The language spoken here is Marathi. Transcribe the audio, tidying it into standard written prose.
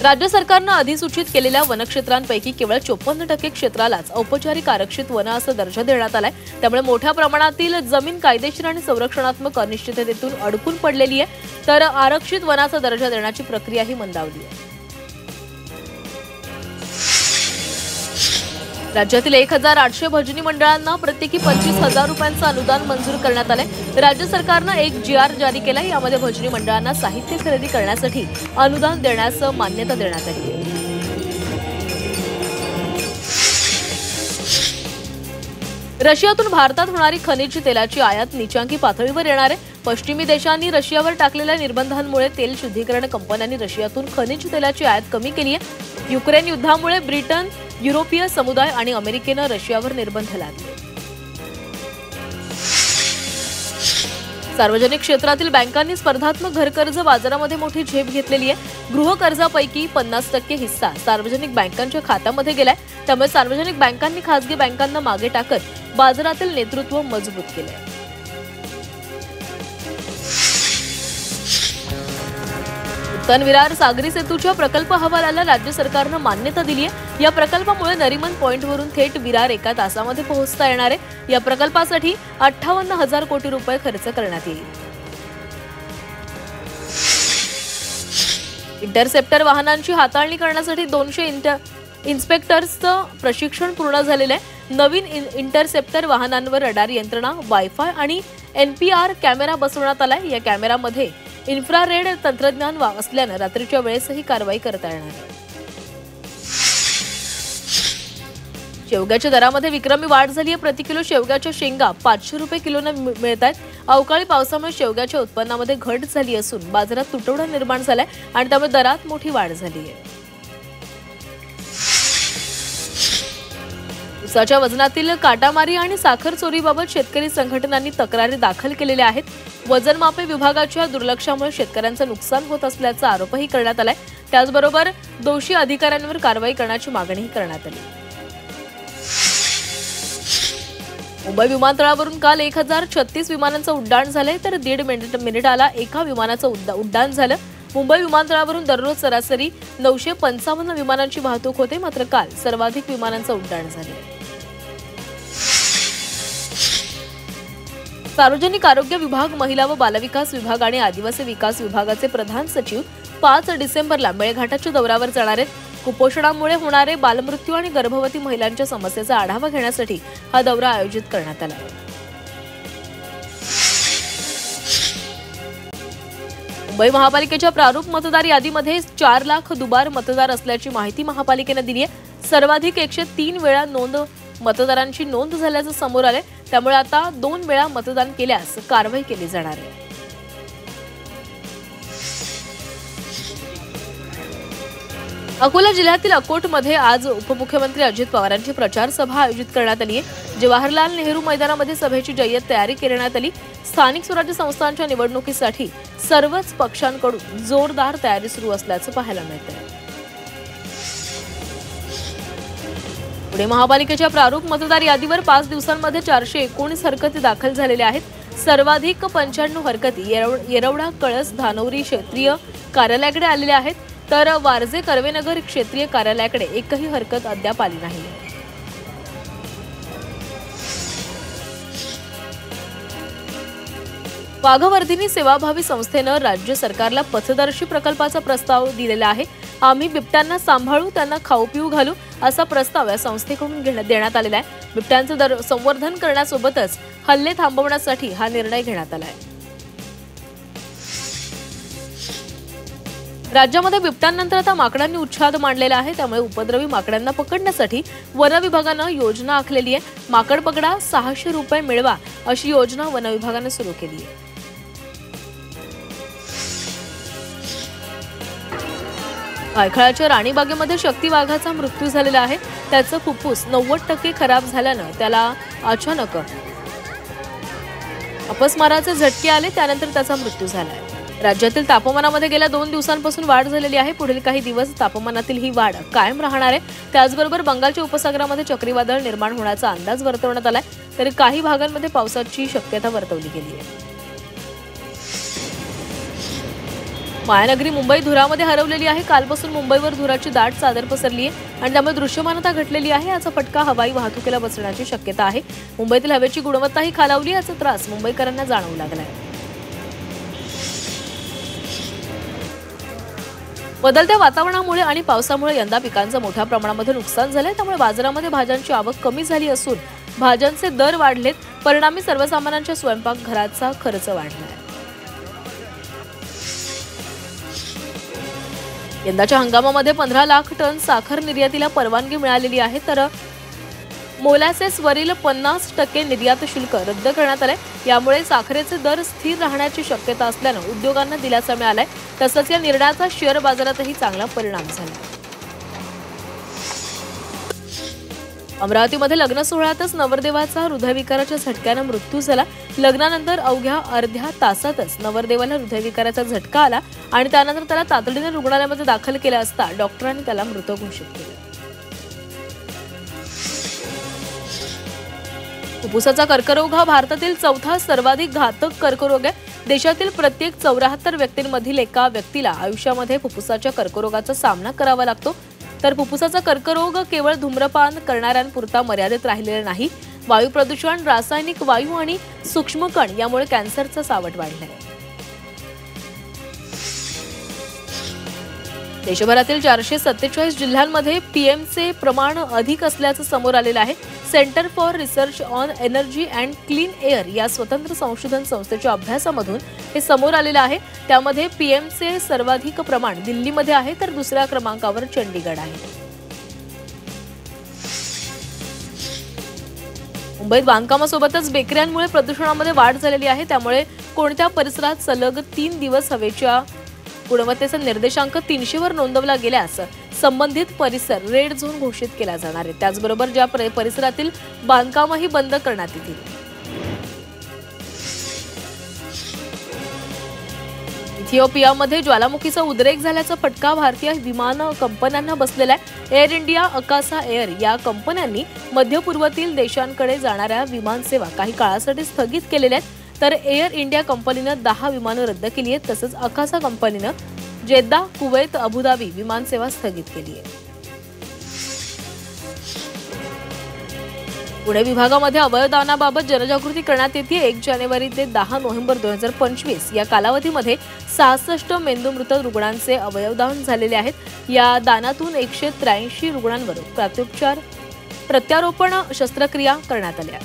राज्य सरकारने अधिसूचित केलेल्या वनक्षेत्रांपैकी केवळ 54% क्षेत्रालाच औपचारिक आरक्षित वन असा दर्जा देण्यात आलाय। त्यामुळे मोठ्या प्रमाणातील जमीन कायदेशीर आणि संरक्षणात्मक अनिश्चिततेतून अडकून पडलेली आहे, तर आरक्षित वनाचा दर्जा देण्याची प्रक्रियाही मंदावली आहे। राज्यातील 1800 भजनी मंडळांना प्रत्येकी 25,000 रुपयांचं अनुदान मंजूर करण्यात आले। राज्य सरकारने एक GR जारी केला। यामध्ये भजनी मंडळांना साहित्य खरेदी करण्यासाठी अनुदान देण्यास मान्यता देण्यात आली आहे। रशियातून भारतात होणारी खनिज तेलाची आयात नीचांकी पातळीवर येणार आहे। पश्चिमी देशांनी रशियावर टाकलेल्या निर्बंधांमुळे तेल शुद्धीकरण कंपन्यांनी रशियातून खनिज तेलाची आयात कमी केली आहे। युक्रेन युद्धामुळे ब्रिटन, युरोपीय समुदाय आणि अमेरिकेने रशियावर निर्बंध लादले। सार्वजनिक क्षेत्रातील बँकांनी स्पर्धात्मक घरकर्ज बाजारामध्ये मोठी झेप घेतलेली आहे। गृह कर्जापैकी 50% हिस्सा सार्वजनिक बँकांच्या खात्यामध्ये गेलाय। त्यामुळे सार्वजनिक बँकांनी खासगी बँकांना मागे टाकत बाजारातील नेतृत्व मजबूत केले। उत्तन विरार सागरी सेतूच्या प्रकल्प अहवालाला राज्य सरकारने मान्यता दिली आहे। या प्रकल्पामुळे नरिमन पॉइंटवरून थेट विरार एका तासामध्ये पोहोचता येणार आहे। या प्रकल्पासाठी 58,000 कोटी रुपये खर्च करण्यात येईल। इंटरसेप्टर वाहनांची हाताळणी करण्यासाठी 200 इन्स्पेक्टर्सचं प्रशिक्षण पूर्ण झालेलं आहे। नवीन इंटरसेप्टर वाहनांवर रडार यंत्रणा, वायफाय आणि NPR कॅमेरा बसवण्यात आलाय। या कॅमेरामध्ये इन्फ्रारेड तंत्रज्ञान असल्याने रात्रीच्या वेळेसही कारवाई करता येणार आहे। शेवग्याच्या दरामध्ये विक्रमी वाढ झाली आहे। प्रति किलो शेवग्याच्या शेंगा 500 रुपये किलोने मिळत आहेत। अवकाळी पावसामुळे शेवग्याच्या उत्पन्नामध्ये घट झाली असून बाजारात तुटवडा निर्माण झालाय आणि त्यामुळे दरात मोठी वाढ झाली आहे। ऊसाच्या वजनातील काटामारी आणि साखर चोरीबाबत शेतकरी संघटनांनी तक्रारी दाखल केलेल्या आहेत। वजनमापे विभागाच्या दुर्लक्षामुळे शेतकऱ्यांचं नुकसान होत असल्याचा आरोपही करण्यात आलाय। त्याचबरोबर दोषी अधिकाऱ्यांवर कारवाई करण्याची मागणीही करण्यात आली। मुंबई विमानतळावरून काल 1036 विमानांचं उड्डाण झालंय, तर 1.5 मिनिटाला एका विमानाचं उड्डाण झालं। मुंबई विमानतळावरून दररोज सरासरी 955 विमानांची वाहतूक होते, मात्र काल सर्वाधिक विमानांचं उड्डाण झाले। सार्वजनिक आरोग्य विभाग, महिला व बालविकास विभाग आणि आदिवासी विकास विभागाचे प्रधान सचिव 5 डिसेंबरला मेळघाटाच्या दौऱ्यावर जाणार आहेत। कुपोषणामुळे होणारे बालमृत्यू आणि गर्भवती महिलांच्या समस्येचा आढावा घेण्यासाठी हा दौरा आयोजित करण्यात आला आहे। मुंबई महापालिकेच्या प्रारूप मतदार यादीमध्ये 4 लाख दुबार मतदार असल्याची माहिती महापालिकेने दिली आहे। सर्वाधिक 103 वेळा मतदारांची नोंद झाल्याचं समोर आले। त्यामुळे आता 2 वेळा मतदान केल्यास कारवाई केली जाणार आहे। अकोला जिल्ह्यातील अकोटमध्ये आज उपमुख्यमंत्री अजित पवारांची प्रचार सभा आयोजित करण्यात आली आहे। जवाहरलाल नेहरू मैदानामध्ये सभेची जय्यत तयारी करण्यात आली। स्थानिक स्वराज्य संस्थांच्या निवडणुकीसाठी सर्वच पक्षांकडून जोरदार तयारी सुरू असल्याचं पाहायला मिळतंय। पुणे महापालिकेच्या प्रारूप मतदार यादीवर 5 दिवसांमध्ये 419 हरकती दाखल झालेल्या आहेत। सर्वाधिक 95 हरकती येरवडा, कळस, धानोरी क्षेत्रीय कार्यालयाकडे आलेल्या आहेत, तर वारजे, कर्वेनगर क्षेत्रीय कार्यालयाकडे एकही हरकत अद्याप आली नाही। वाघवर्धिनी सेवाभावी संस्थेनं राज्य सरकारला पथदर्शी प्रकल्पाचा प्रस्ताव दिलेला आहे। आम्ही बिबट्यांना सांभाळू, त्यांना खाऊ पिऊ घालू असा प्रस्ताव या संस्थेकडून देण्यात आलेला आहे। बिबट्यांचं संवर्धन करण्यासोबतच हल्ले थांबवण्यासाठी हा निर्णय घेण्यात आला आहे। राज्यामध्ये बिबट्यांनंतर आता माकडांनी उच्छाद मांडलेला आहे। त्यामुळे उपद्रवी माकडांना पकडण्यासाठी वन विभागानं योजना आखलेली आहे। माकड पकडा, 600 रुपये मिळवा अशी योजना वन विभागानं सुरू केली आहे। भायखळाच्या राणीबागेमध्ये शक्ती वाघाचा मृत्यू झालेला आहे। त्याचं फुफ्फुस 90% खराब झाल्यानं त्याला अचानक अपस्माराचे झटके आले, त्यानंतर त्याचा मृत्यू झाला आहे। राज्यातील तापमानामध्ये गेल्या 2 दिवसांपासून वाढ झालेली आहे। पुढील काही दिवस तापमानातील ही वाढ कायम राहणार आहे। त्याचबरोबर बंगालच्या उपसागरामध्ये चक्रीवादळ निर्माण होण्याचा अंदाज वर्तवण्यात आलाय, तर काही भागांमध्ये पावसाची शक्यता वर्तवली गेली आहे। मायानगरी मुंबई धुरामध्ये हरवलेली आहे. कालपासून मुंबईवर धुराची दाट चादर पसरली आहे आणि त्यामुळे दृश्यमानता घटलेली आहे. याचा फटका हवाई वाहतुकीला बसण्याची शक्यता आहे. मुंबईतील हवेची गुणवत्ताही खालावली. याचा त्रास मुंबईकरांना जाणवू लागला आहे. बदलत्या वातावरणामुळे आणि पावसामुळे यंदा पिकांचं मोठ्या प्रमाणामध्ये नुकसान झालंय. त्यामुळे बाजारामध्ये भाज्यांची आवक कमी झाली असून भाज्यांचे दर वाढलेत. परिणामी सर्वसामान्यांच्या स्वयंपाकघराचा खर्च वाढलाय. यंदाच्या हंगामामध्ये 15 लाख टन साखर निर्यातीला परवानगी मिळालेली आहे. तर मोलॅसेसवरील 50% निर्यात शुल्क रद्द करण्यात आलंय. यामुळे साखरेचे दर स्थिर राहण्याची शक्यता असल्यानं उद्योगांना दिलासा मिळालाय. तसंच या निर्णयाचा शेअर बाजारातही चांगला परिणाम झाला. अमरावतीमध्ये लग्न सोहळ्यातच नवरदेवाचा हृदयविकाराच्या झटक्यानं मृत्यू झाला. लग्नानंतर अवघ्या अर्ध्या तासातच नवरदेवाला हृदयविकाराचा झटका आला आणि त्यानंतर त्याला तातडीने रुग्णालयामध्ये दाखल केलं असता डॉक्टरांनी त्याला मृत घोषित केलं. फुफ्फुसाचा कर्करोग हा भारतातील चौथा सर्वाधिक घातक कर्करोग आहे. देशातील प्रत्येक 74 व्यक्तींमधील एका व्यक्तीला आयुष्यामध्ये फुफ्फुसाच्या कर्करोगाचा सामना करावा लागतो. तर फुफ्फुसाचा कर्करोग केवळ धूम्रपान करणाऱ्यांपुरता मर्यादित राहिलेला नाही. वायू प्रदूषण, रासायनिक वायू आणि सूक्ष्मकण यामुळे कॅन्सरचं सावट वाढलंय. देशभरातील 447 जिल्ह्यांमध्ये पीएमचे प्रमाण अधिक असल्याचं समोर आलेलं आहे. Centre for research on energy and clean air या स्वतंत्र संशोधन संस्थेच्या अभ्यासामधून हे समोर आलेलं आहे. त्यामध्ये पीएमचे सर्वाधिक प्रमाण दिल्लीमध्ये आहे, तर दुसऱ्या क्रमांकावर चंडीगड आहे. मुंबईत बांधकामासोबतच बेकऱ्यांमुळे प्रदूषणामध्ये वाढ झालेली आहे. त्यामुळे कोणत्या परिसरात सलग 3 दिवस हवेच्या गुणवत्तेचा निर्देशांक 300 वर नोंदवला गेल्यास संबंधित परिसर रेड झोन घोषित केला जाणार आहे. त्याचबरोबर ज्या परिसरातील बांधकामही बंद करण्यात येतील. इथिओपियामध्ये ज्वालामुखीचा उद्रेक झाल्याचा फटका भारतीय विमान कंपन्यांना बसलेला आहे. एअर इंडिया, अकासा एअर या कंपन्यांनी मध्य पूर्वेतील देशांकडे जाणाऱ्या विमानसेवा काही काळासाठी स्थगित केलेल्या आहेत. तर एअर इंडिया कंपनीनं 10 विमानं रद्द केली आहेत. तसंच अकासा कंपनीनं जेद्दा, कुवैत, अबुधाबी विमानसेवा स्थगित केली आहे. पुणे विभागामध्ये अवयवदानाबाबत जनजागृती करण्यात येते. 1 जानेवारी ते 10 नोव्हेंबर 2025 या कालावधीमध्ये 66 मेंदूमृत रुग्णांचे अवयवदान झालेले आहेत. या दानातून 183 रुग्णांवर प्रत्यारोपण शस्त्रक्रिया करण्यात आल्या.